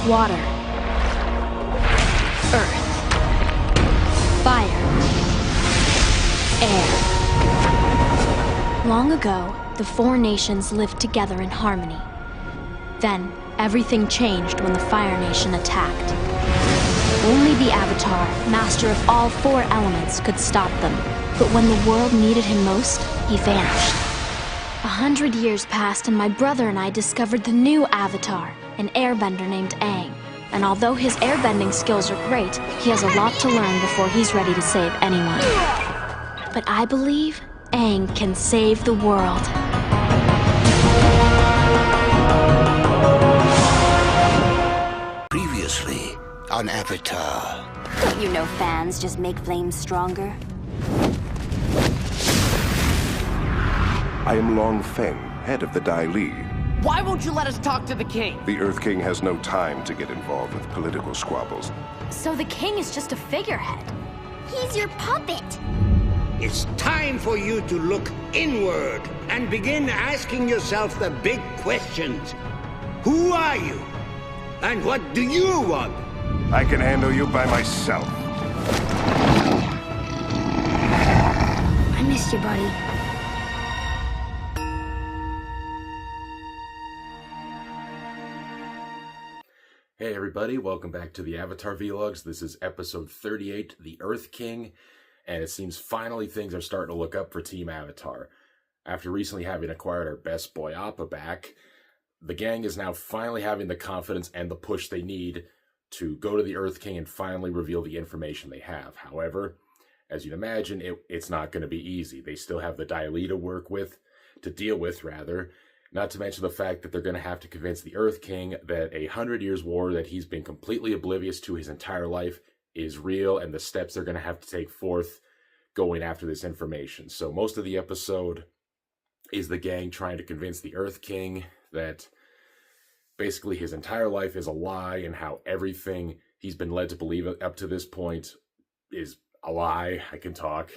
water, earth, fire, air. Long ago, the four nations lived together in harmony. Then, everything changed when the Fire Nation attacked. Only the Avatar, master of all four elements, could stop them. But when the world needed him most, he vanished. 100 years passed and my brother and I discovered the new Avatar, an airbender named Aang. And although his airbending skills are great, he has a lot to learn before he's ready to save anyone. But I believe Aang can save the world. Previously on Avatar. Don't you know fans just make flames stronger? I am Long Feng, head of the Dai Li. Why won't you let us talk to the king? The Earth King has no time to get involved with political squabbles. So the king is just a figurehead. He's your puppet. It's time for you to look inward and begin asking yourself the big questions. Who are you? And what do you want? I can handle you by myself. I missed you, buddy. Hey everybody, welcome back to the Avatar Vlogs. This is episode 38, The Earth King, and it seems finally things are starting to look up for Team Avatar. After recently having acquired our best boy Appa back, the gang is now finally having the confidence and the push they need to go to the Earth King and finally reveal the information they have. However, as you'd imagine, it's not going to be easy. They still have the Dai Li to deal with, not to mention the fact that they're going to have to convince the Earth King that 100 years war that he's been completely oblivious to his entire life is real, and the steps they're going to have to take forth going after this information. So most of the episode is the gang trying to convince the Earth King that basically his entire life is a lie and how everything he's been led to believe up to this point is a lie. I can talk,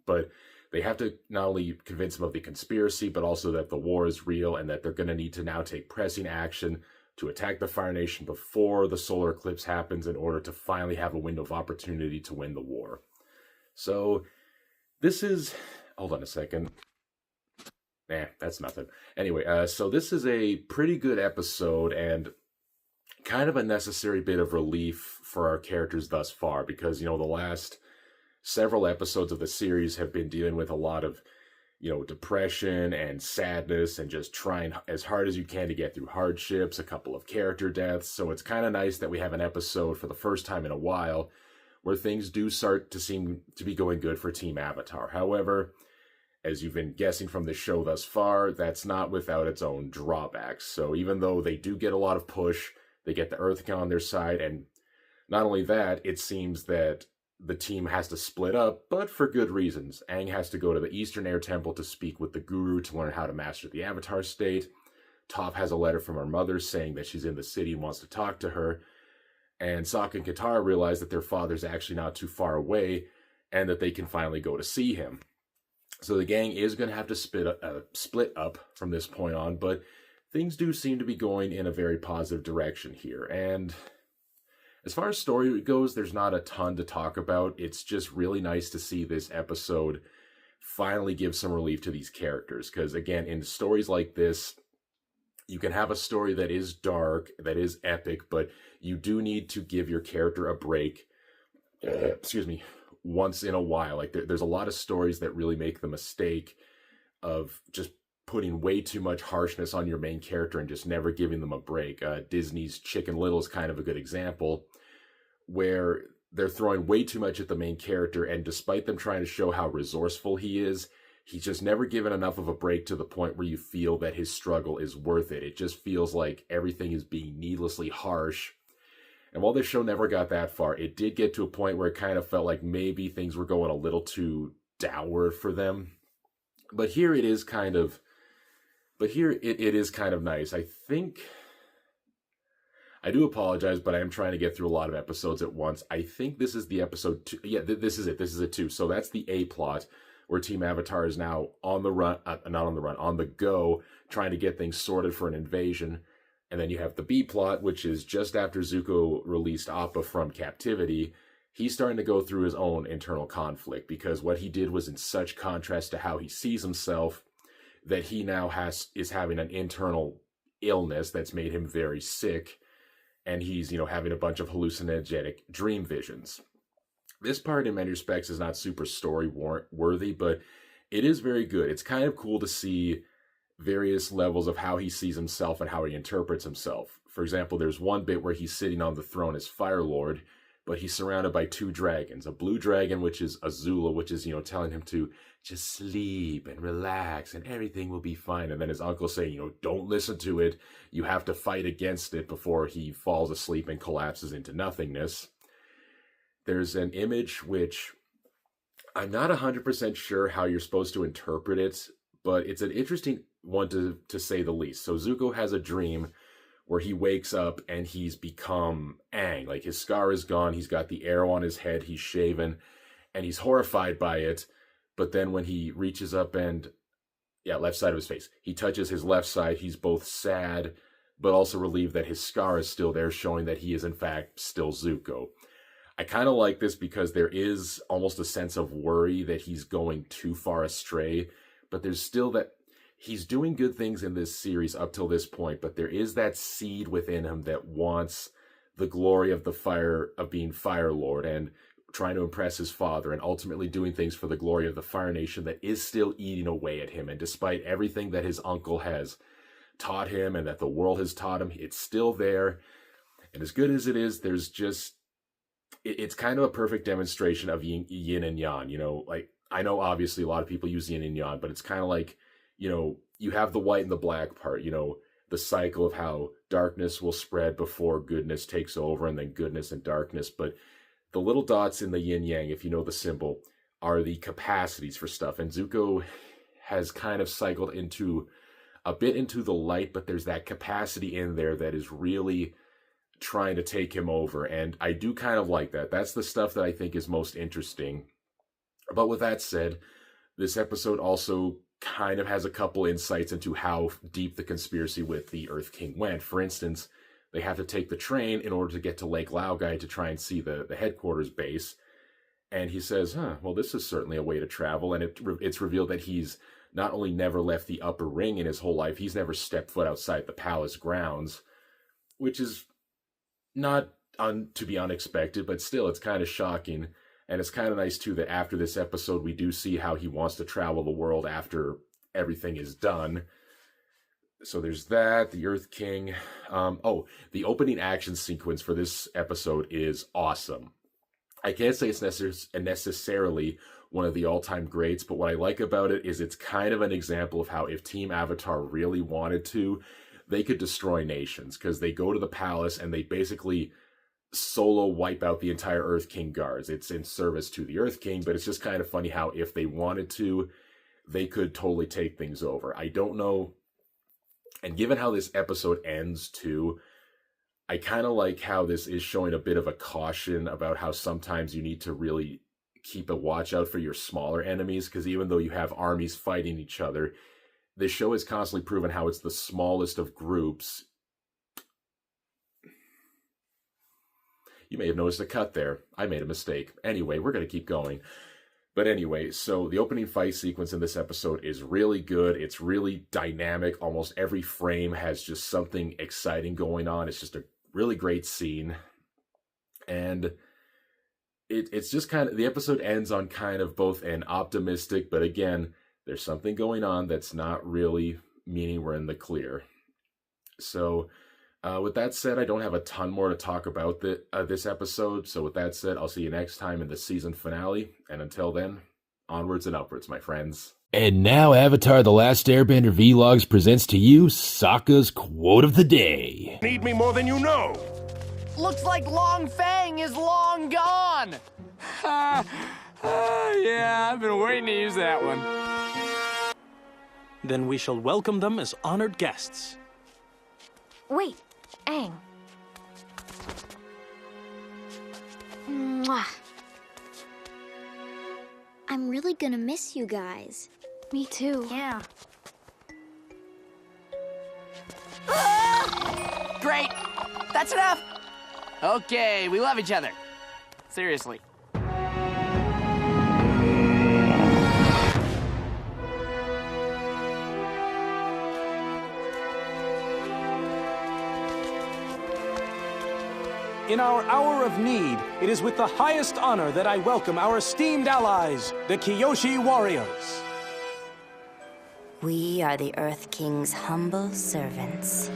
but they have to not only convince him of the conspiracy, but also that the war is real and that they're going to need to now take pressing action to attack the Fire Nation before the solar eclipse happens in order to finally have a window of opportunity to win the war. So this is... Hold on a second. That's nothing. Anyway, so this is a pretty good episode and kind of a necessary bit of relief for our characters thus far because, the last several episodes of the series have been dealing with a lot of, depression and sadness and just trying as hard as you can to get through hardships, a couple of character deaths. So it's kind of nice that we have an episode for the first time in a while where things do start to seem to be going good for Team Avatar. However, as you've been guessing from the show thus far, that's not without its own drawbacks. So even though they do get a lot of push, they get the Earth King on their side, and not only that, it seems that the team has to split up, but for good reasons. Aang has to go to the Eastern Air Temple to speak with the Guru to learn how to master the Avatar state. Toph has a letter from her mother saying that she's in the city and wants to talk to her. And Sokka and Katara realize that their father's actually not too far away and that they can finally go to see him. So the gang is going to have to split up from this point on, but things do seem to be going in a very positive direction here. And as far as story goes, there's not a ton to talk about. It's just really nice to see this episode finally give some relief to these characters. Because again, in stories like this, you can have a story that is dark, that is epic, but you do need to give your character a break. Once in a while. Like there's a lot of stories that really make the mistake of just putting way too much harshness on your main character and just never giving them a break. Disney's Chicken Little is kind of a good example where they're throwing way too much at the main character, and despite them trying to show how resourceful he is, he's just never given enough of a break to the point where you feel that his struggle is worth it. It just feels like everything is being needlessly harsh. And while this show never got that far, it did get to a point where it kind of felt like maybe things were going a little too downward for them. But here it is kind of... But here it is kind of nice. I think... I do apologize, but I am trying to get through a lot of episodes at once. I think this is the episode 2. Yeah, this is it. This is it 2. So that's the A plot, where Team Avatar is now on the run... not on the run, on the go, trying to get things sorted for an invasion. And then you have the B plot, which is just after Zuko released Appa from captivity, he's starting to go through his own internal conflict, because what he did was in such contrast to how he sees himself that he now is having an internal illness that's made him very sick, and he's, having a bunch of hallucinogenic dream visions. This part, in many respects, is not super story-worthy, but it is very good. It's kind of cool to see various levels of how he sees himself and how he interprets himself. For example, there's one bit where he's sitting on the throne as Fire Lord, but he's surrounded by two dragons. A blue dragon, which is Azula, which is, telling him to just sleep and relax and everything will be fine. And then his uncle saying, don't listen to it. You have to fight against it before he falls asleep and collapses into nothingness. There's an image which I'm not 100% sure how you're supposed to interpret it, but it's an interesting one to say the least. So Zuko has a dream where he wakes up and he's become Aang. Like, his scar is gone, he's got the arrow on his head, he's shaven, and he's horrified by it. But then when he reaches up and, left side of his face, he touches his left side, he's both sad, but also relieved that his scar is still there, showing that he is in fact still Zuko. I kind of like this because there is almost a sense of worry that he's going too far astray, but there's still that he's doing good things in this series up till this point, but there is that seed within him that wants the glory of being Fire Lord and trying to impress his father and ultimately doing things for the glory of the Fire Nation that is still eating away at him. And despite everything that his uncle has taught him and that the world has taught him, it's still there. And as good as it is, there's just, it's kind of a perfect demonstration of yin and yang. Like, I know obviously a lot of people use yin and yang, but it's kind of like, you have the white and the black part, the cycle of how darkness will spread before goodness takes over, and then goodness and darkness. But the little dots in the yin yang, if you know the symbol, are the capacities for stuff. And Zuko has kind of cycled a bit into the light, but there's that capacity in there that is really trying to take him over. And I do kind of like that. That's the stuff that I think is most interesting. But with that said, this episode also kind of has a couple insights into how deep the conspiracy with the Earth King went. For instance, they have to take the train in order to get to Lake Laogai to try and see the headquarters base. And he says, well, this is certainly a way to travel. And it's revealed that he's not only never left the upper ring in his whole life, he's never stepped foot outside the palace grounds, which is not to be unexpected, but still, it's kind of shocking. And it's kind of nice, too, that after this episode, we do see how he wants to travel the world after everything is done. So there's that, the Earth King. The opening action sequence for this episode is awesome. I can't say it's necessarily one of the all-time greats, but what I like about it is it's kind of an example of how if Team Avatar really wanted to, they could destroy nations, because they go to the palace and they basically solo wipe out the entire Earth King guards. It's in service to the Earth King, but it's just kind of funny how if they wanted to, they could totally take things over. I don't know. And given how this episode ends too, I kind of like how this is showing a bit of a caution about how sometimes you need to really keep a watch out for your smaller enemies, because even though you have armies fighting each other, this show has constantly proven how it's the smallest of groups. You may have noticed a cut there. I made a mistake. Anyway, we're going to keep going. But anyway, so the opening fight sequence in this episode is really good. It's really dynamic. Almost every frame has just something exciting going on. It's just a really great scene. And it's just kind of, the episode ends on kind of both an optimistic, but again, there's something going on that's not really meaning we're in the clear. So, with that said, I don't have a ton more to talk about this episode. So with that said, I'll see you next time in the season finale. And until then, onwards and upwards, my friends. And now Avatar The Last Airbender Vlogs presents to you Sokka's Quote of the Day. Need me more than you know. Looks like Long Fang is long gone. Yeah, I've been waiting to use that one. Then we shall welcome them as honored guests. Wait, Aang. Mwah. I'm really gonna miss you guys. Me too. Yeah. Ah! enough. Okay, we love each other. Seriously. In our hour of need, it is with the highest honor that I welcome our esteemed allies, the Kyoshi Warriors. We are the Earth King's humble servants.